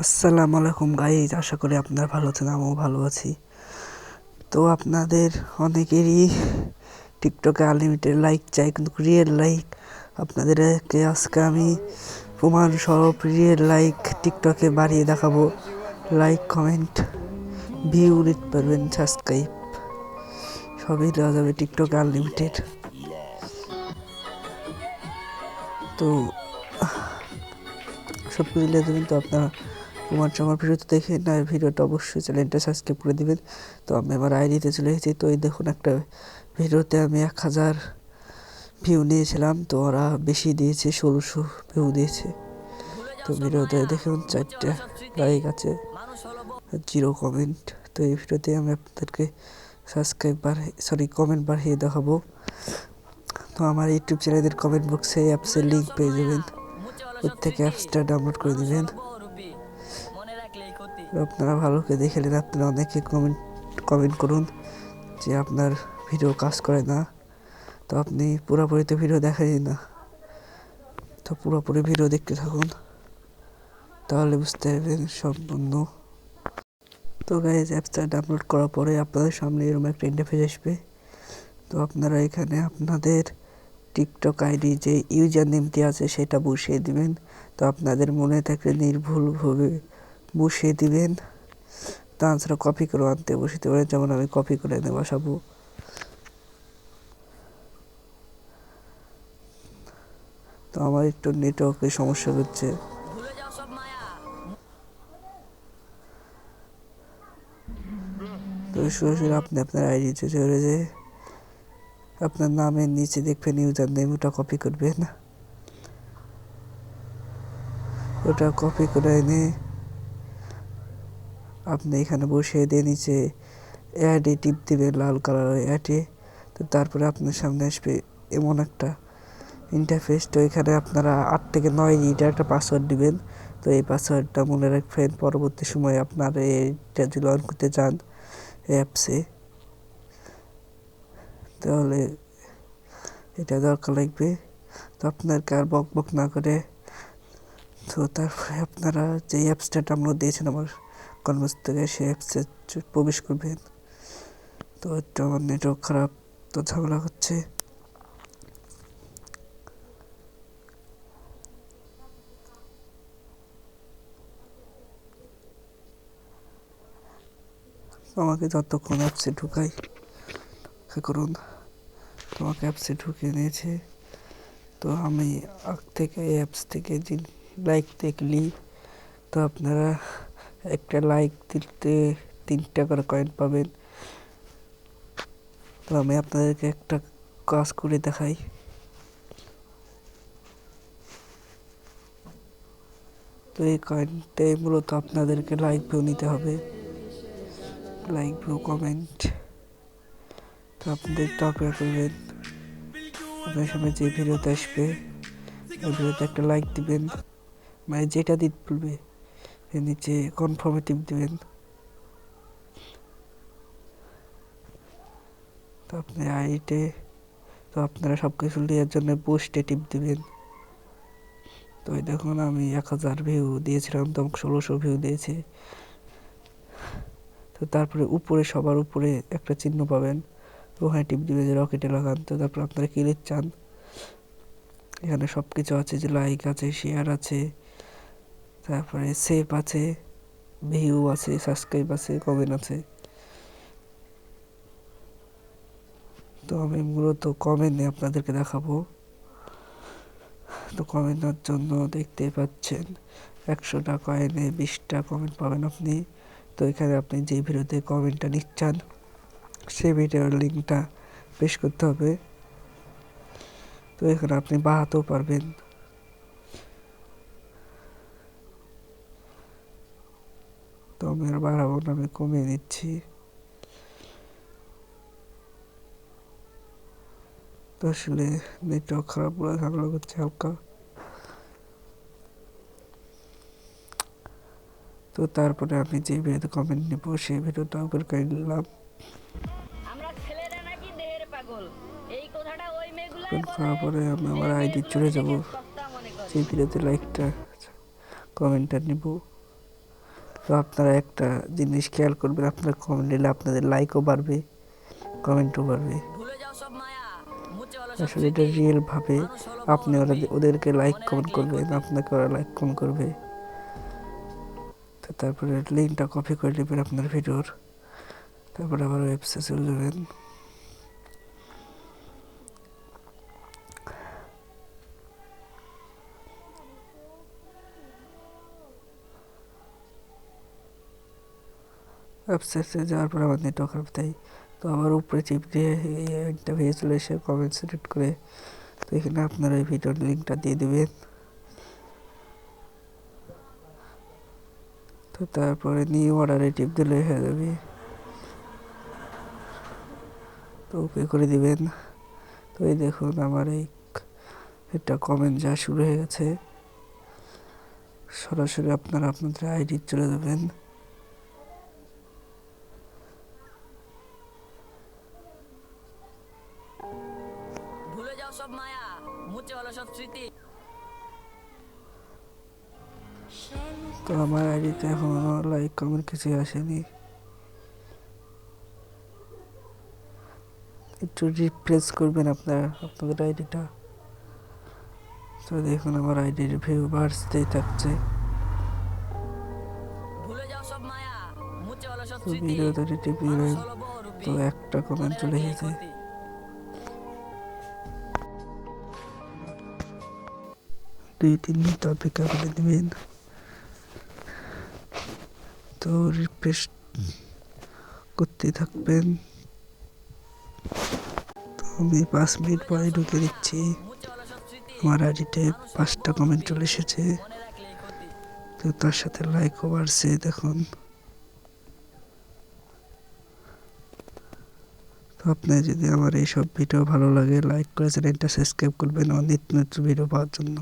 আসসালামু আলাইকুম গাইজ, আশা করি আপনারা ভালো আছেন, আমিও ভালো আছি। তো আপনাদের অনেকেরই টিকটকে আনলিমিটেড লাইক চাই, কিন্তু রিয়েল লাইক আপনাদেরকে আজকে আমি প্রমাণস্বরূপ রিয়েল লাইক টিকটকে বাড়িয়ে দেখাবো। লাইক, কমেন্ট, ভিউ দিতে পারবেন, সাবস্ক্রাইব সবই দেওয়া যাবে টিকটকে আনলিমিটেড। তো সব কিছু দিলে দেবেন। তো আপনারা আমার ভিডিওতে দেখে না, ভিডিওটা অবশ্যই চ্যানেলটা সাবস্ক্রাইব করে দিবেন। তো আমি আমার আইডিতে চলে এসেছি। তো এই দেখুন, একটা ভিডিওতে আমি 1000 ভিউ নিয়েছিলাম, তো ওরা বেশি দিয়েছে, 1600 ভিউ দিয়েছে। তো ভিডিওতে দেখুন 4টা লাইক আছে, 0 কমেন্ট। তো এই ভিডিওতে আমি আপনাদেরকে কমেন্ট বাড়িয়ে দেখাবো। তো আমার ইউটিউব চ্যানেলের কমেন্ট বক্সে অ্যাপসের লিঙ্ক পেয়ে যাবেন, ওর থেকে অ্যাপসটা ডাউনলোড করে দিবেন। আপনারা ভালো করে দেখে নেন। আপনারা অনেকে কমেন্ট করুন যে আপনার ভিডিও কাজ করে না, তো আপনি পুরোপুরি তো ভিডিও দেখাই না। তো পুরোপুরি ভিডিও দেখতে থাকুন, তাহলে বুঝতে পারবেন সম্পূর্ণ। তো গাইজ, অ্যাপসটা ডাউনলোড করার পরে আপনাদের সামনে এরকম একটা ইন্টারফেস আসবে। তো আপনারা এখানে আপনাদের টিকটক আইডি যে ইউজার নেমটি আছে সেটা বসিয়ে দিবেন। তো আপনাদের মনে থাকলে নির্ভুলভাবে বসিয়ে দিবেন, তাছাড়া কপি করে আনতে বসিতে পারেন। যেমন আমি কপি করে এনে বসাবো। তো আমার একটু নেটওয়ার্কের সমস্যা হচ্ছে। তো সরাসরি আপনি আপনার আইডিতে চলে যে আপনার নামের নিচে দেখবেন ইউজার নেম, ওটা কপি করবেন। ওটা কপি করে এনে আপনি এখানে বসিয়ে দিয়ে নিচে অ্যাডে টিপ দেবেন, লাল কালারের অ্যাডে। তো তারপরে আপনার সামনে আসবে এমন একটা ইন্টারফেস। তো এখানে আপনারা 8 থেকে 9 ডিজিটের একটা পাসওয়ার্ড দিবেন। তো এই পাসওয়ার্ডটা মনে রাখবেন, পরবর্তী সময় আপনার এটা যদি লগ ইন করতে চান অ্যাপসে, তাহলে এটা দরকার লাগবে। তো আপনাকে আর বক না করে, তো তারপরে আপনারা যে অ্যাপসটা ডাউনলোড দিয়েছেন আমার কনভার্স থেকে, সেই অ্যাপসে প্রবেশ করবেন। তো একটু আমার নেটওয়ার্ক খারাপ, তো ঝামেলা হচ্ছে। আমাকে যতক্ষণ অ্যাপসে ঢুকাই করুন। তোমাকে অ্যাপসে ঢুকিয়ে নিয়েছে। তো আমি আগ থেকে অ্যাপস থেকে যে লাইক দেখলি, তো আপনারা একটা লাইক দিতে 3 টাকার কয়েন পাবেন। তো আমি আপনাদেরকে একটা কাজ করে দেখাই। তো এই কয়েনটাই মূলত আপনাদেরকে লাইক ভিউ নিতে হবে, লাইক ভিউ কমেন্ট। তো আপনাদের অপেক্ষা করবেন, আপনার সামনে যে ভিডিওতে আসবে ওই ভিডিওতে একটা লাইক দিবেন, মানে যেটা দিতে বলবে এর নিচে কনফার্মে টিপ দিবেন। তো আপনার আইডিতে, তো আপনারা সব কিছু দেওয়ার জন্য পোস্টে টিপ দিবেন। তো এই দেখুন, আমি 1000 ভিউ দিয়েছিলাম, তো 1600 ভিউ দিয়েছে। তো তারপরে উপরে সবার উপরে একটা চিহ্ন পাবেন, ওখানে টিপ দিবে যে রকেটে লাগান। তো তারপর আপনারা কি লিখতে চান, এখানে সব কিছু আছে, যে লাইক আছে, শেয়ার আছে, তারপরে সেভ আছে, ভিউ আছে, সাবস্ক্রাইব আছে, কমেন্ট আছে। তো আমি মূলত কমেন্ট আপনাদেরকে দেখাবো। তো কমেন্টের জন্য দেখতে পাচ্ছেন 100টা কয়েনে 20টা কমেন্ট পাবেন আপনি। তো এখানে আপনি যে ভিডিওতে কমেন্টটা নিচ্ছেন সেই ভিডিওর লিঙ্কটা পেশ করতে হবে। তো এখানে আপনি বাড়াতেও পারবেন। তো আমি আর বাড়াবো না, আমি কমিয়ে দিচ্ছি। তো আসলে নেটওয়ার্ক খারাপ বলে ঝামেলা করছে হালকা। তো তারপরে আমি যে ভিডিওতে কমেন্ট নেবো সেই ভিডিওটা উপর করে নিলাম। করার পরে আমি আমার আইডি চলে যাব, সেই ভিডিওতে লাইকটা কমেন্টটা নেব। তো আপনারা একটা জিনিস খেয়াল করবেন, আপনারা কমেন্ট দিলে আপনাদের লাইকও বাড়বে, কমেন্টও বাড়বে। আসলে এটা রিয়েল ভাবে আপনি ওদেরকে লাইক কমেন্ট করবেন, আপনাকে ওরা লাইক কমেন্ট করবে। তো তারপরে লিঙ্কটা কপি করে নেবেন আপনার ভিডিওর, তারপরে আবার ওয়েবসাইটে চলে যাবেন। ওয়েবসাইটে যাওয়ার পর আমার নেটওয়ার্ক খারাপ তাই তো আবার উপরে চিপ দিয়ে একটা ভিডিও চলে এসে কমেন্ট সিলেক্ট করে, তো এখানে আপনারা এই ভিডিওর লিঙ্কটা দিয়ে দেবেন। তো তারপরে নিউ অর্ডারে টিপ দিলে হয়ে যাবে। তো ওকে করে দিবেন। তো এই দেখুন আমার এই একটা কমেন্ট যা শুরু হয়ে গেছে। সরাসরি আপনারা আপনাদের আইডি চলে যাবেন। ভুলে যাও সব মায়া, মুছে ভালো সব স্মৃতি। তো আমার আইডিতে এখনো লাইক কমেন্ট কিছুই আসেনি, একটু রিফ্রেশ করবেন আপনাদের আইডিটা। তো দেখুন আমার আইডির ভিউ বাড়তেই থাকছে। ভুলে যাও সব মায়া, মুছে ভালো সব তো স্মৃতি। ভিডিওতে টিপে দিলেন, তো একটা কমেন্ট চলে এসেছে। 2-3 মিনিট অপেক্ষা করে দেবেন। তো রিফ্রেশ করতে থাকবেন। তো আমি 5 মিনিট পরে ঢুকে দিচ্ছি। আমার আইডিতে 5টা কমেন্ট চলে এসেছে, তো তার সাথে লাইকও বাড়ছে দেখুন। তো আপনার যদি আমার এইসব ভিডিও ভালো লাগে, লাইক করে চ্যানেলটা সাবস্ক্রাইব করবেন আমার নিত্য নতুন ভিডিও পাওয়ার জন্য।